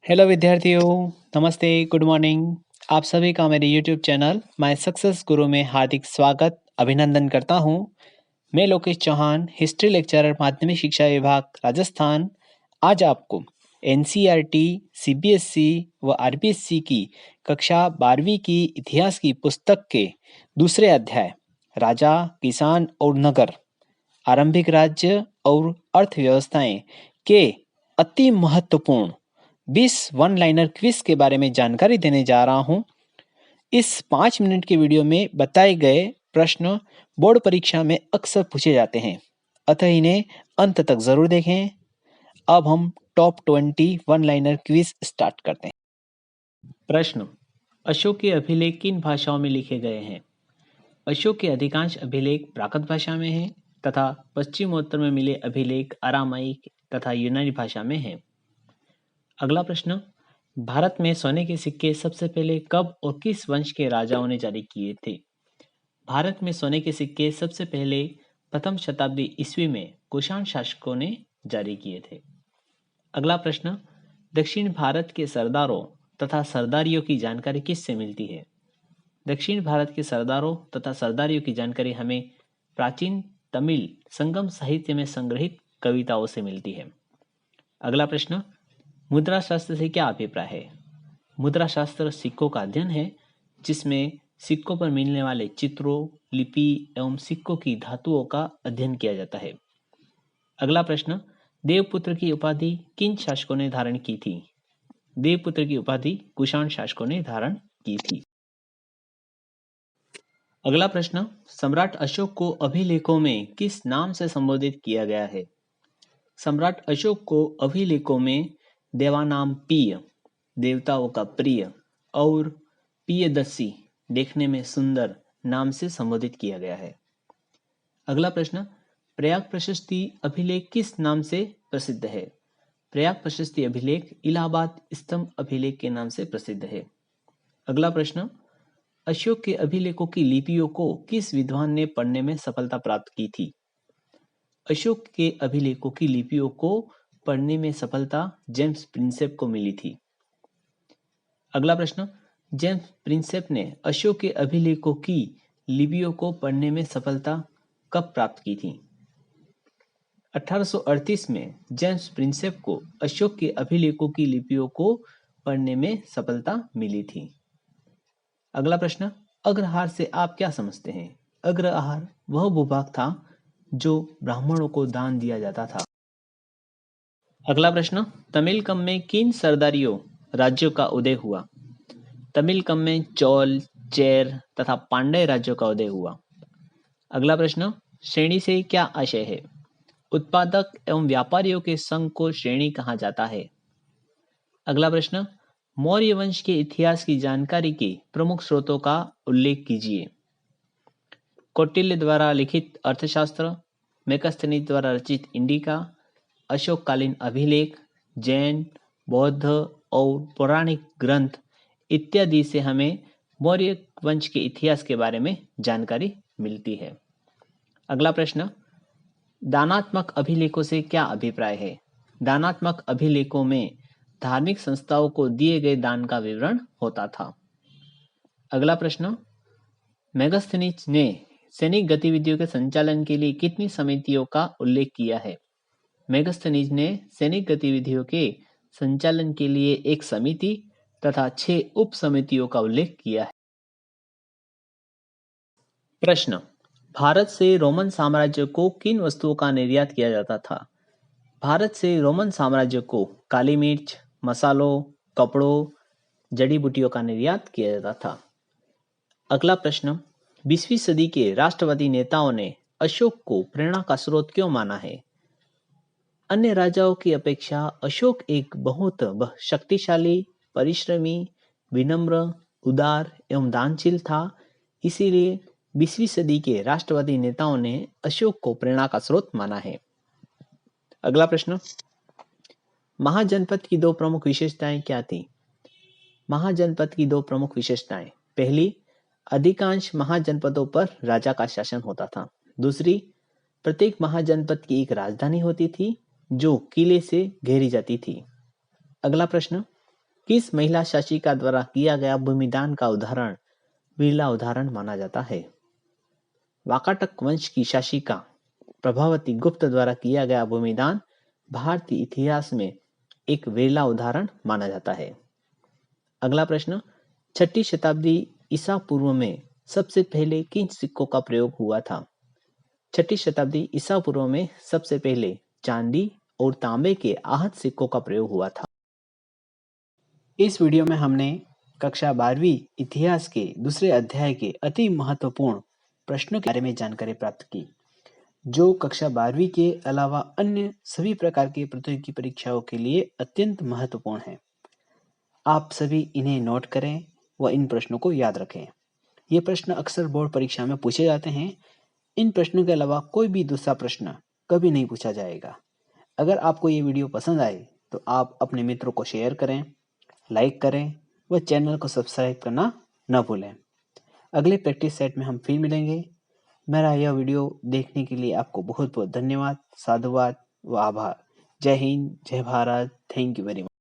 Hello विद्यार्थियों, नमस्ते, good morning. आप सभी का मेरे यूट्यूब चैनल माय सक्सेस गुरु में हार्दिक स्वागत अभिनंदन करता हूं। मैं लोकेश चौहान, हिस्ट्री लेक्चरर, माध्यमिक शिक्षा विभाग, राजस्थान। आज आपको एनसीईआरटी, सीबीएसई व आरबीएसई की कक्षा 12वीं की इतिहास की पुस्तक के दूसरे अध्याय राजा, किसान और नगर, आरंभिक राज्य और अर्थव्यवस्थाएं के अति महत्वपूर्ण 20 वन लाइनर क्विज के बारे में जानकारी देने जा रहा हूं। इस 5 मिनट के वीडियो में बताए गए प्रश्न बोर्ड परीक्षा में अक्सर पूछे जाते हैं, अतः इन्हें अंत तक जरूर देखें। अब हम top 20 one liner quiz start करते हैं। प्रश्न: अशोक के अभिलेख किन भाषाओं में लिखे गए हैं? अशोक के अधिकांश अभिलेख प्राकृत भाषा में हैं तथा पश्चिमोत्तर में मिले अभिलेख अरामाइक तथा यूनानी भाषा में हैं। अगला प्रश्न: भारत में सोने के सिक्के सबसे पहले कब और किस वंश के राजाओं ने जारी किए थे? भारत में सोने के सिक्के सबसे पहले प्रथम शताब्दी ईस्वी में कुषाण शासकों ने जारी किए थे। अगला प्रश्न: दक्षिण भारत के सरदारों तथा सरदारियों की जानकारी किससे मिलती है? दक्षिण भारत के सरदारों तथा सरदारियों की जानकारी हमें प्राचीन तमिल संगम साहित्य में संग्रहित कविताओं से मिलती है। अगला प्रश्न: मुद्रा शास्त्र से क्या अभिप्राय है? मुद्रा शास्त्र सिक्कों का अध्ययन है जिसमें सिक्कों पर मिलने वाले चित्रों, लिपि एवं सिक्कों की धातुओं का अध्ययन किया जाता है। अगला प्रश्न: देवपुत्र की उपाधि किन शासकों ने धारण की थी? देवपुत्र की उपाधि कुषाण शासकों ने धारण की थी। अगला प्रश्न: सम्राट अशोक को अभिलेखों में किस नाम से संबोधित किया गया है? सम्राट अशोक को अभिलेखों में देवानाम प्रिय, देवताओं का प्रिय, और प्रियदर्शी, देखने में सुंदर, नाम से संबोधित किया गया है। अगला प्रश्न: प्रयाग प्रशस्ति अभिलेख किस नाम से प्रसिद्ध है? प्रयाग प्रशस्ति अभिलेख इलाहाबाद स्तंभ अभिलेख के नाम से प्रसिद्ध है। अगला प्रश्न: अशोक के अभिलेखों की लिपियों को किस विद्वान ने पढ़ने में सफलता प्राप्त की थी? अशोक के अभिलेखों की लिपियों को पढ़ने में सफलता जेम्स प्रिंसेप को मिली थी। अगला प्रश्न: जेम्स प्रिंसेप ने अशोक के अभिलेखों की लिपियों को पढ़ने में सफलता कब प्राप्त की थी? 1838 में जेम्स प्रिंसेप को अशोक के अभिलेखों की लिपियों को पढ़ने में सफलता मिली थी। अगला प्रश्न: अग्रहार से आप क्या समझते हैं? अग्रहार वह भूभाग था जो ब्राह्मणों को दान दिया जाता था। अगला प्रश्न: तमिलकम में किन सरदारियों राज्यों का उदय हुआ? तमिलकम में चोल, चेर तथा पांड्य राज्यों का उदय हुआ। अगला प्रश्न: श्रेणी से क्या आशय है? उत्पादक एवं व्यापारियों के संघ को श्रेणी कहा जाता है। अगला प्रश्न: मौर्य वंश के इतिहास की जानकारी के प्रमुख स्रोतों का उल्लेख कीजिए। कौटिल्य द्वारा लिखित अर्थशास्त्र, मेगस्थनीज द्वारा रचित इंडिका, अशोककालीन अभिलेख, जैन, बौद्ध और पौराणिक ग्रंथ इत्यादि से हमें मौर्य वंश के इतिहास के बारे में जानकारी मिलती है। अगला प्रश्न: दानात्मक अभिलेखों से क्या अभिप्राय है? दानात्मक अभिलेखों में धार्मिक संस्थाओं को दिए गए दान का विवरण होता था। अगला प्रश्न: मेगस्थनीज ने सैनिक गतिविधियों के संचालन के लिए कितनी समितियों का उल्लेख किया है? मेगस्थनीज ने सैनिक गतिविधियों के संचालन के लिए एक समिति तथा 6 उप समितियों का उल्लेख किया है। प्रश्न: भारत से रोमन साम्राज्य को किन वस्तुओं का निर्यात किया जाता था? भारत से रोमन साम्राज्य को काली मिर्च, मसालों, कपड़ों, जड़ी बूटियों का निर्यात किया जाता था। अगला प्रश्न: 20वीं सदी के राष्ट्रवादी नेताओं ने अशोक को प्रेरणा का स्रोत क्यों माना है? अन्य राजाओं की अपेक्षा अशोक एक बहुत शक्तिशाली, परिश्रमी, विनम्र, उदार एवं दानशील था। इसीलिए 20वीं सदी के राष्ट्रवादी नेताओं ने अशोक को प्रेरणा का स्रोत माना है। अगला प्रश्न: महाजनपद की 2 प्रमुख विशेषताएं क्या थी? महाजनपद की 2 प्रमुख विशेषताएं: पहली, अधिकांश महाजनपदों पर राजा का शासन होता था। दूसरी, प्रत्येक महाजनपद की एक राजधानी होती थी जो किले से घेरी जाती थी। अगला प्रश्न: किस महिला शासिका द्वारा किया गया भूमिदान का उदाहरण विरला उदाहरण माना जाता है? वाकाटक वंश की शासिका प्रभावती गुप्त द्वारा किया गया भूमिदान भारतीय इतिहास में एक विरला उदाहरण माना जाता है। अगला प्रश्न, 6ठी शताब्दी ईसा पूर्व में सबसे पहले किन सिक्कों का प्रयोग हुआ था? 6ठी शताब्दी ईसा पूर्व में सबसे पहले चांदी और तांबे के आहत सिक्कों का प्रयोग हुआ था। इस वीडियो में हमने कक्षा 12वीं इतिहास के दूसरे अध्याय के अति महत्वपूर्ण प्रश्नों के बारे में जानकारी प्राप्त की, जो कक्षा 12वीं के अलावा अन्य सभी प्रकार की प्रतियोगी परीक्षाओं के लिए अत्यंत महत्वपूर्ण है। आप सभी इन्हें नोट करें व इन प्रश्नों को याद रखें। ये प्रश्न अक्सर बोर्ड परीक्षा में पूछे जाते हैं। इन प्रश्नों के अलावा कोई भी दूसरा प्रश्न कभी नहीं पूछा जाएगा। अगर आपको ये वीडियो पसंद आए तो आप अपने मित्रों को शेयर करें, लाइक करें व चैनल को सब्सक्राइब करना न भूलें। अगले प्रैक्टिस सेट में हम फिर मिलेंगे। मेरा यह वीडियो देखने के लिए आपको बहुत बहुत धन्यवाद, साधुवाद व आभार। जय हिंद, जय Bharat. Thank you very much.